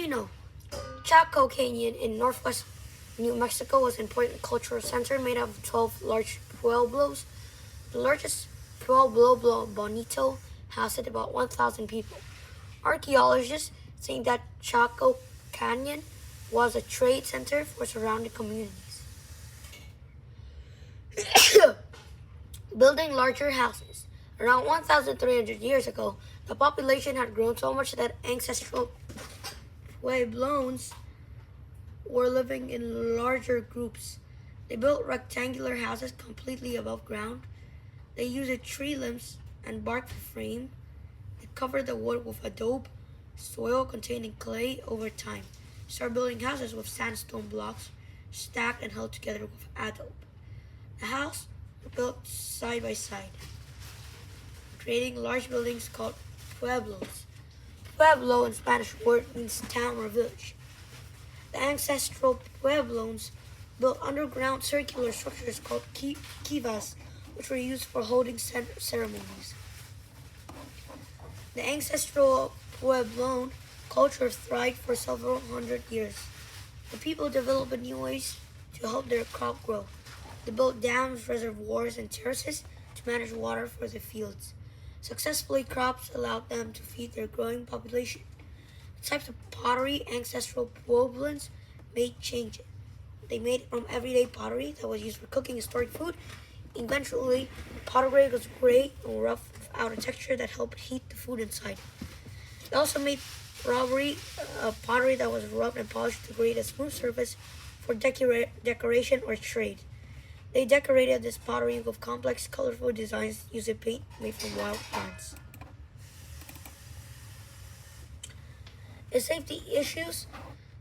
you know? Chaco Canyon in northwest New Mexico was an important cultural center made up of 12 large pueblos. The largest pueblo, Bonito, housed about 1,000 people. Archaeologists think that Chaco Canyon was a trade center for surrounding communities. Building larger houses. Around 1,300 years ago, the population had grown so much that ancestral Puebloans were living in larger groups. They built rectangular houses completely above ground. They used tree limbs and bark for frame. They covered the wood with adobe, soil containing clay over time. Started building houses with sandstone blocks, stacked and held together with adobe. The house were built side by side, creating large buildings called pueblos. Pueblo in Spanish word means town or village. The ancestral Puebloans built underground circular structures called kivas, which were used for holding ceremonies. The ancestral Puebloan culture thrived for several hundred years. The people developed new ways to help their crop grow. They built dams, reservoirs, and terraces to manage water for the fields. Successfully, crops allowed them to feed their growing population. The types of pottery ancestral Puebloans made changed. They made it from everyday pottery that was used for cooking and storing food. Eventually, pottery was gray and rough without a texture that helped heat the food inside. They also made pottery that was rubbed and polished to create a smooth surface for decoration or trade. They decorated this pottery with complex, colorful designs using paint made from wild plants. The safety issues.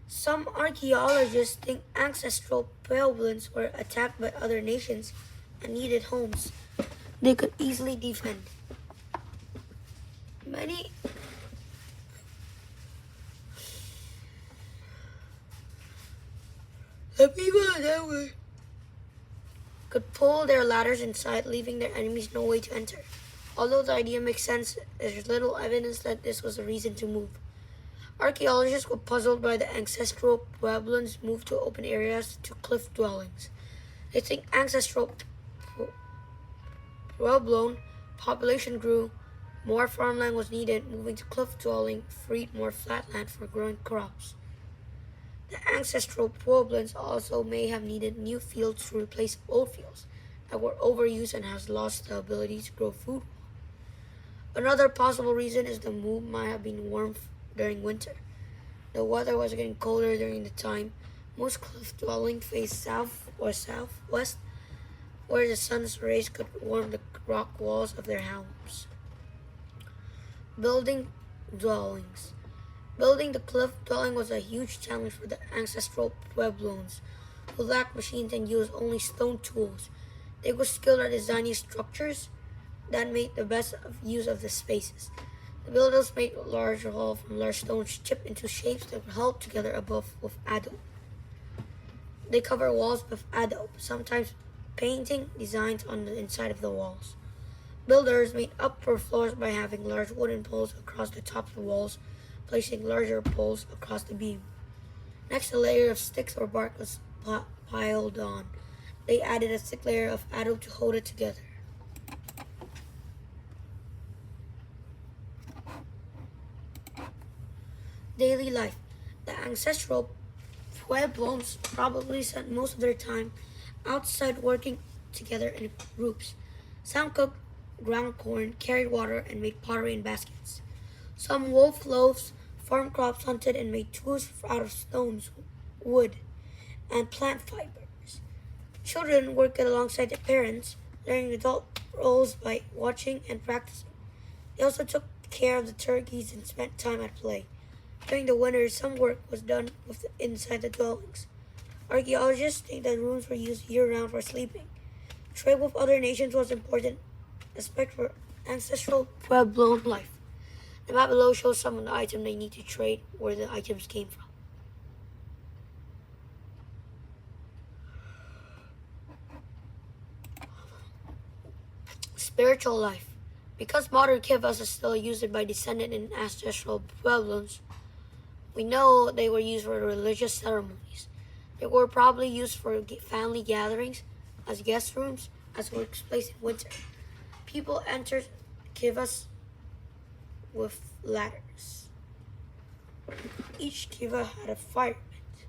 Some archaeologists think ancestral Puebloans were attacked by other nations and needed homes they could easily defend. Many the people that were could pull their ladders inside, leaving their enemies no way to enter. Although the idea makes sense, there's little evidence that this was a reason to move. Archaeologists were puzzled by the ancestral Puebloans' move to open areas to cliff dwellings. They think ancestral Puebloan population grew, more farmland was needed, moving to cliff dwelling freed more flat land for growing crops. The ancestral Puebloans also may have needed new fields to replace old fields that were overused and has lost the ability to grow food. Another possible reason is the move might have been warm during winter. The weather was getting colder during the time. Most cliff dwellings faced south or southwest, where the sun's rays could warm the rock walls of their homes. Building dwellings. Building the cliff dwelling was a huge challenge for the ancestral Puebloans, who lacked machines and used only stone tools. They were skilled at designing structures that made the best use of the spaces. The builders made large walls from large stones chipped into shapes that were held together above with adobe. They covered walls with adobe, sometimes painting designs on the inside of the walls. Builders made upper floors by having large wooden poles across the tops of the walls, placing larger poles across the beam. Next, a layer of sticks or bark was piled on. They added a thick layer of adobe to hold it together. Daily life. The ancestral Puebloans probably spent most of their time outside working together in groups. Some cooked ground corn, carried water, and made pottery in baskets. Some wove loaves, farmed crops, hunted, and made tools out of stones, wood, and plant fibers. Children worked alongside their parents, learning adult roles by watching and practicing. They also took care of the turkeys and spent time at play. During the winter, some work was done inside the dwellings. Archaeologists think that rooms were used year-round for sleeping. Trade with other nations was important aspect for ancestral Puebloan life. The map below shows some of the items they need to trade, where the items came from. Spiritual life. Because modern kivas are still used by descendant and ancestral Puebloans, We know they were used for religious ceremonies. They were probably used for family gatherings, as guest rooms, as workplace in winter. People entered kivas with ladders. Each kiva had a fire pit.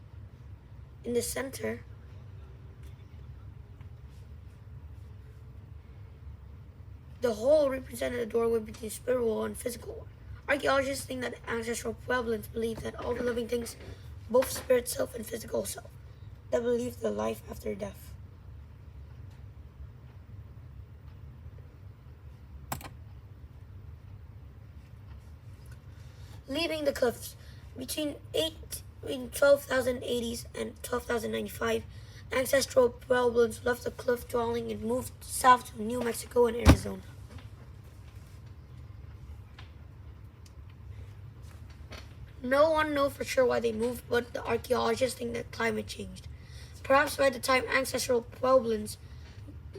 In the center, the hole represented a doorway between spiritual and physical world. Archaeologists think that ancestral Pueblans believed that all the living things, both spirit self and physical self, that believed the life after death. Leaving the cliffs between 12,080s and 12,095, ancestral Pueblans left the cliff dwelling and moved south to New Mexico and Arizona. No one knows for sure why they moved, but the archaeologists think that climate changed. Perhaps by the time ancestral Pueblans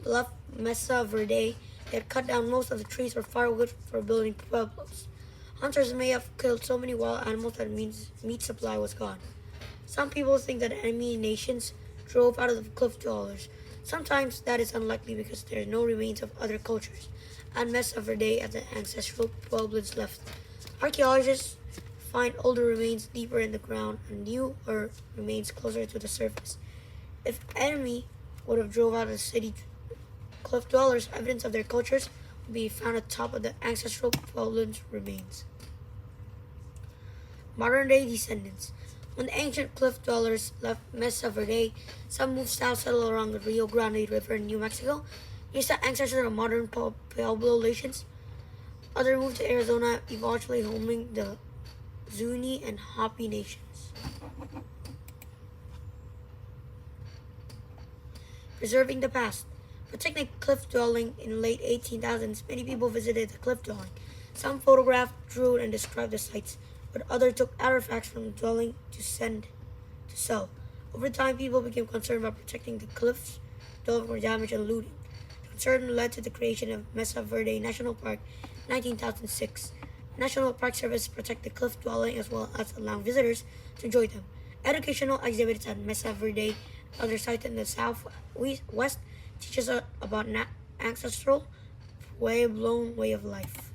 left Mesa Verde, they had cut down most of the trees for firewood for building pueblos. Hunters may have killed so many wild animals that meat supply was gone. Some people think that enemy nations drove out of the cliff dwellers. Sometimes that is unlikely because there are no remains of other cultures and Mesa Verde as the ancestral Pueblans left. Archaeologists find older remains deeper in the ground and newer remains closer to the surface. If enemy would have drove out of the city cliff dwellers, evidence of their cultures would be found atop of the ancestral Puebloans' remains. Modern-day descendants. When the ancient cliff dwellers left Mesa Verde, some moved south, settled along the Rio Grande River in New Mexico. These are ancestors of modern Pueblo nations. Others moved to Arizona, eventually homing the Zuni and Hopi nations. Preserving the past. Protecting cliff dwelling in late 1800s, many people visited the cliff dwelling. Some photographed, drew, and described the sites, but others took artifacts from the dwelling to sell. Over time, people became concerned about protecting the cliffs dwelling from damage and looting. The concern led to the creation of Mesa Verde National Park in 1906. The National Park Service protect the cliff dwelling as well as allowing visitors to enjoy them. Educational exhibits at Mesa Verde, other sites in the southwest, teach us about ancestral Puebloan way of life.